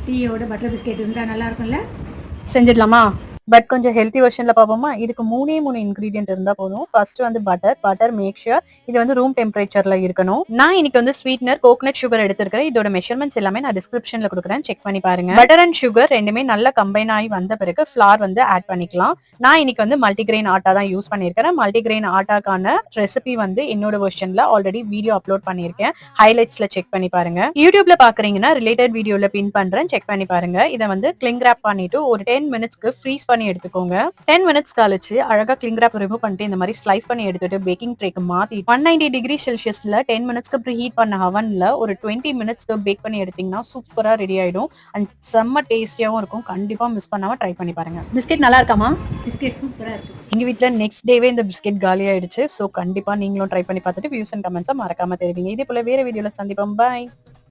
டீயோட butter biscuit இருந்தால் நல்லா இருக்கும்ல. செஞ்சிடலாமா? பட் கொஞ்சம் ஹெல்த்தி வெர்ஷன்ல பார்ப்போமா? இதுக்கு 3 இன்கிரீடியன்ட் இருந்தா போதும். ஃபர்ஸ்ட் வந்து பட்டர் மேக் ஷூர் இது வந்து ரூம் டெம்பரேச்சர்ல இருக்கணும். நான் இன்னைக்கு வந்து ஸ்வீட்னர் கோகனட் சுகர் எடுத்திருக்கேன். இதோட மெஷர்மெண்ட்ஸ் எல்லாமே நான் டிஸ்கிரிப்ஷன்ல கொடுக்குறேன், செக் பண்ணி பாருங்க. பட்டர் அண்ட் சுகர் ரெண்டுமே நல்லா கம்பைன் ஆகி வந்த பிறகு ஃபிளார் வந்து ஆட் பண்ணிக்கலாம். நான் இன்னைக்கு வந்து மல்டிகிரெயின் ஆட்டா தான் யூஸ் பண்ணிருக்கேன். மல்டிகிரெயின் ஆட்டாக்கான ரெசிபி வந்து என்னோட வெர்ஷன்ல ஆல்ரெடி வீடியோ அப்லோட் பண்ணிருக்கேன், ஹைலைட்ஸ்ல செக் பண்ணி பாருங்க. யூடியூப்ல பாக்குறீங்கன்னா ரிலேட்டட் வீடியோல பின் பண்றேன், செக் பண்ணி பாருங்க. இதை வந்து கிளிங் ராப் பண்ணிட்டு ஒரு 10 மினிட்ஸ்க்கு ஃப்ரீஸ் பண்ணி எடுத்துக்கோங்க. 10 மினிட்ஸ் கழிச்சு அழகா கிளிங் ராப் ரிமூவ் பண்ணிட்டு இந்த மாதிரி ஸ்லைஸ் பண்ணி எடுத்துட்டு பேக்கிங் ட்ரேக்கு மாத்தி 190 டிகிரி செல்சியஸ்ல 10 மினிட்ஸ்க்கு ப்ரீ ஹீட் பண்ண அவன்ல ஒரு 20 மினிட்ஸ்க்கு பேக் பண்ணி எடுத்தீங்கன்னா சூப்பரா ரெடி ஆயிடும். அண்ட் செம்ம டேஸ்டியாவும் இருக்கும். கண்டிப்பா மிஸ் பண்ணாம ட்ரை பண்ணி பாருங்க. பிஸ்கெட் நல்லா இருக்காமா? பிஸ்கெட் சூப்பராக இருக்குது. எங்க வீட்ல நெக்ஸ்ட் டேவே இந்த பிஸ்கெட் காலி ஆயிடுச்சு. ஸோ கண்டிப்பா நீங்களும் ட்ரை பண்ணி பார்த்துட்டு வியூஸ் அண்ட் கமெண்ட்ஸை மறக்காம தெரிவிங்க. இதே போல வேற வீடியோல சந்திப்போம். பாய்.